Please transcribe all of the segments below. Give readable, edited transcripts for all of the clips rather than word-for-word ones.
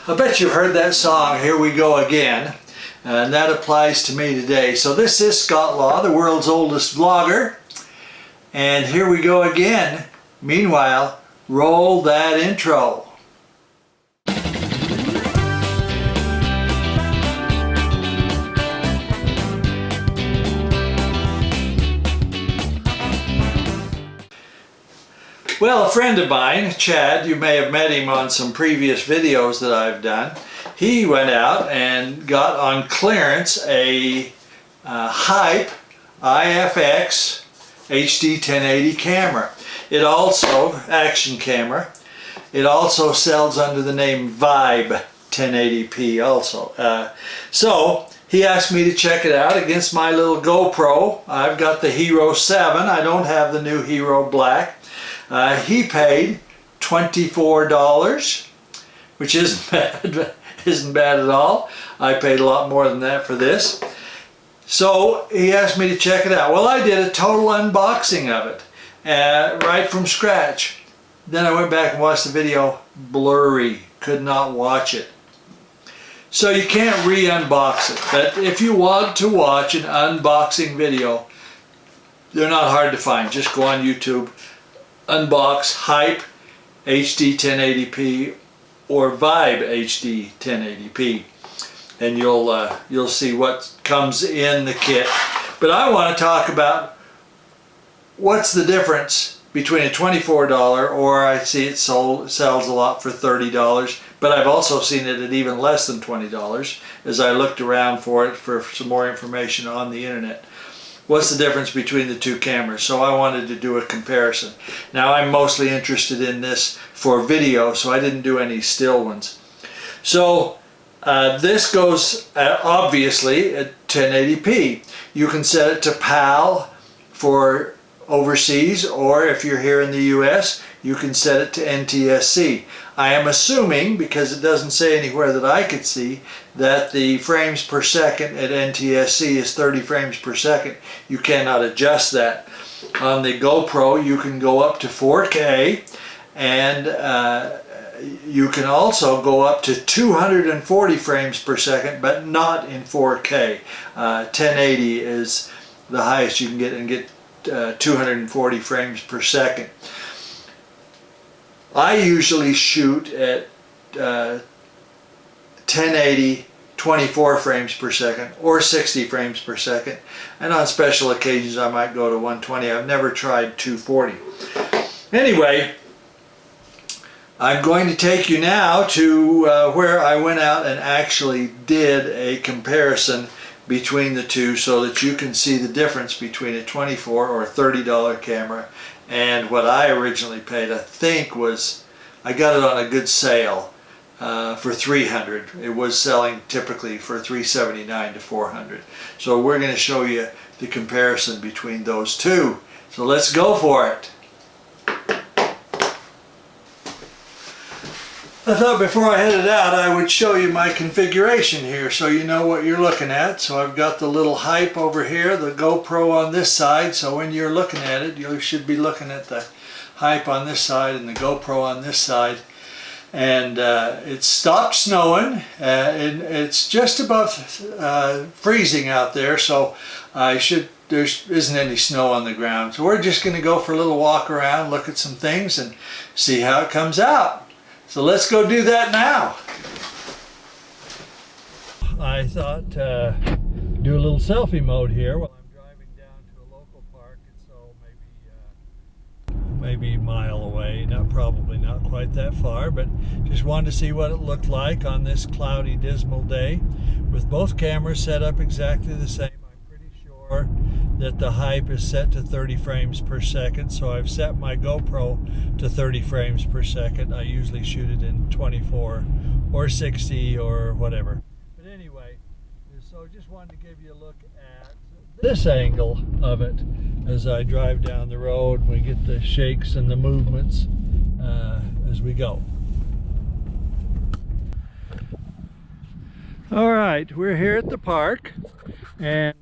I bet you've heard that song, Here We Go Again, and that applies to me today. So this is Scott Law, the world's oldest vlogger, and here we go again. Meanwhile, roll that intro. Well, a friend of mine, Chad, you may have met him on some previous videos that I've done. He went out and got on clearance a Hype IFX HD 1080 camera. It also, action camera, it also sells under the name Vibe 1080p also. So he asked me to check it out against my little GoPro. I've got the Hero 7, I don't have the new Hero Black. He paid $24, which isn't bad at all. I paid a lot more than that for this. So he asked me to check it out. Well, I did a total unboxing of it, right from scratch. Then I went back and watched the video. Blurry, could not watch it. So you can't re-unbox it. But if you want to watch an unboxing video, they're not hard to find. Just go on YouTube. Unbox Hype HD 1080p or Vibe HD 1080p, and you'll see what comes in the kit. But I want to talk about what's the difference between a $24, or I see it sells a lot for $30, but I've also seen it at even less than $20 as I looked around for it for some more information on the internet. What's the difference between the two cameras? So I wanted to do a comparison. Now I'm mostly interested in this for video, so I didn't do any still ones. So this goes obviously at 1080p. You can set it to PAL for overseas, or if you're here in the US, you can set it to NTSC. I am assuming, because it doesn't say anywhere that I could see, that the frames per second at NTSC is 30 frames per second. You cannot adjust that. On the GoPro you can go up to 4K, and you can also go up to 240 frames per second, but not in 4K. 1080 is the highest you can get, and get 240 frames per second. I usually shoot at 1080 24 frames per second or 60 frames per second, and on special occasions I might go to 120. I've never tried 240. Anyway, I'm going to take you now to where I went out and actually did a comparison between the two, so that you can see the difference between a $24 or $30 camera and what I originally paid. I think was, I got it on a good sale for $300. It was selling typically for $379 to $400. So we're going to show you the comparison between those two. So let's go for it. I thought before I headed out I would show you my configuration here so you know what you're looking at. So I've got the little Hype over here, the GoPro on this side, so when you're looking at it you should be looking at the Hype on this side and the GoPro on this side. And it stopped snowing, and it's just above freezing out there, so there isn't any snow on the ground. So we're just going to go for a little walk around, look at some things, and see how it comes out. So let's go do that now. I thought do a little selfie mode here while I'm driving down to a local park. It's maybe a mile away, probably not quite that far, but just wanted to see what it looked like on this cloudy, dismal day with both cameras set up exactly the same. I'm pretty sure that the Hype is set to 30 frames per second, so I've set my GoPro to 30 frames per second. I usually shoot it in 24 or 60 or whatever. But anyway, so just wanted to give you a look at this angle of it as I drive down the road. We get the shakes and the movements as we go. All right, we're here at the park, and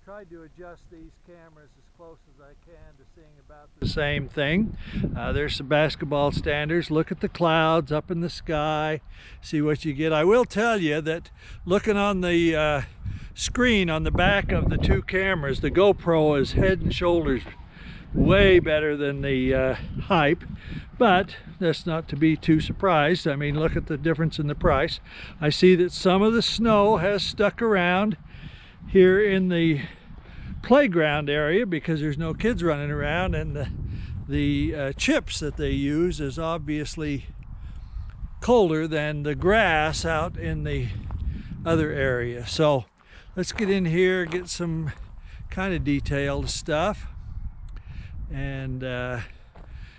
tried to adjust these cameras as close as I can to seeing about the same thing. There's some basketball standards. Look at the clouds up in the sky, see what you get. I will tell you that looking on the screen on the back of the two cameras, the GoPro is head and shoulders way better than the Hype, but that's not to be too surprised. I mean, look at the difference in the price. I see that some of the snow has stuck around here in the playground area because there's no kids running around, and the chips that they use is obviously colder than the grass out in the other area. So let's get in here, get some kind of detailed stuff, and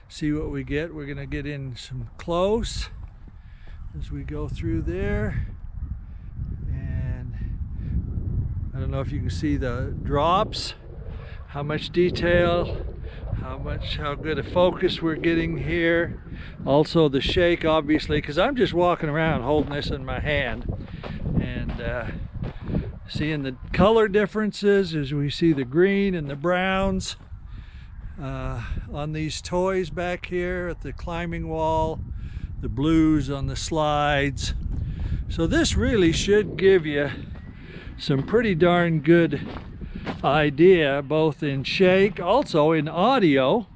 see what we get. We're gonna get in some close as we go through there. I don't know if you can see the drops, how much detail, how good a focus we're getting here. Also the shake, obviously, because I'm just walking around holding this in my hand, and seeing the color differences as we see the green and the browns on these toys back here at the climbing wall, the blues on the slides. So this really should give you some pretty darn good idea, both in shake, also in audio,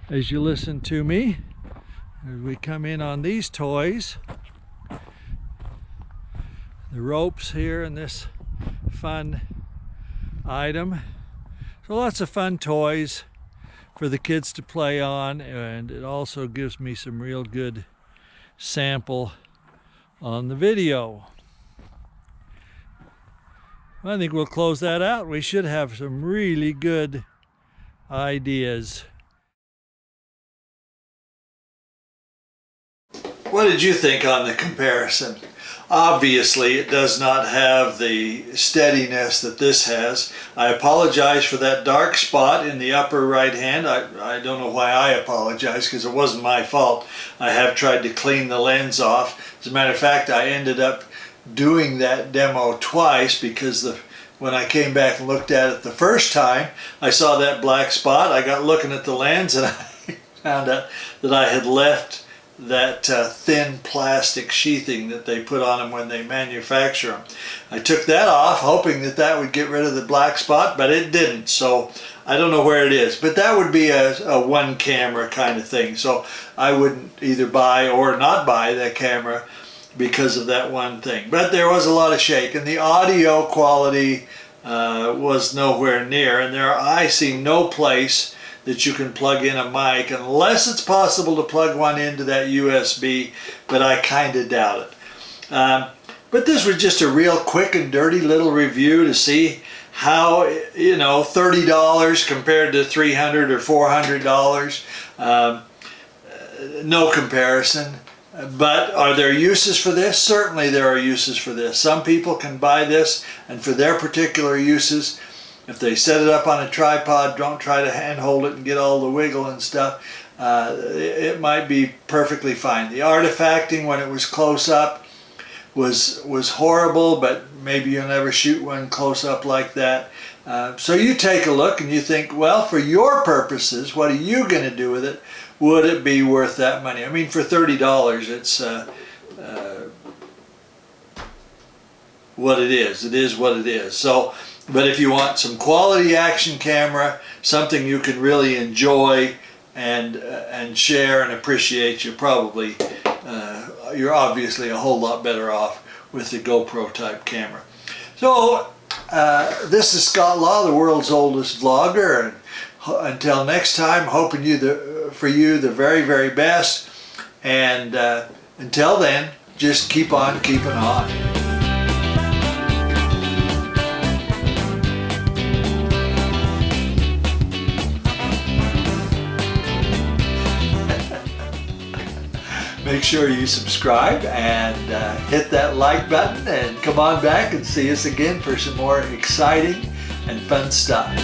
as you listen to me as we come in on these toys. The ropes here in this fun item. So lots of fun toys for the kids to play on, and it also gives me some real good sample on the video. I think we'll close that out. We should have some really good ideas. What did you think on the comparison? Obviously, it does not have the steadiness that this has. I apologize for that dark spot in the upper right hand. I don't know why I apologize, because it wasn't my fault. I have tried to clean the lens off. As a matter of fact, I ended up doing that demo twice, because when I came back and looked at it the first time, I saw that black spot. I got looking at the lens and I found out that I had left that thin plastic sheathing that they put on them when they manufacture them. I took that off hoping that that would get rid of the black spot, but it didn't, so I don't know where it is. But that would be a one camera kind of thing, so I wouldn't either buy or not buy that camera because of that one thing. But there was a lot of shake, and the audio quality was nowhere near, and I see no place that you can plug in a mic unless it's possible to plug one into that USB, but I kind of doubt it. But this was just a real quick and dirty little review to see how, you know, $30 compared to $300 or $400, no comparison. But are there uses for this? Certainly there are uses for this. Some people can buy this, and for their particular uses, if they set it up on a tripod, don't try to handhold it and get all the wiggle and stuff, it might be perfectly fine. The artifacting when it was close up was horrible, but maybe you'll never shoot one close up like that. So you take a look and you think, well, for your purposes, what are you going to do with it? Would it be worth that money? I mean, for $30, it's what it is. It is what it is. So, but if you want some quality action camera, something you can really enjoy and share and appreciate, you're obviously a whole lot better off with the GoPro type camera. So this is Scott Law, the world's oldest vlogger, and until next time, hoping for you the very, very best, and until then, just keep on keeping on. Make sure you subscribe and hit that like button, and come on back and see us again for some more exciting and fun stuff.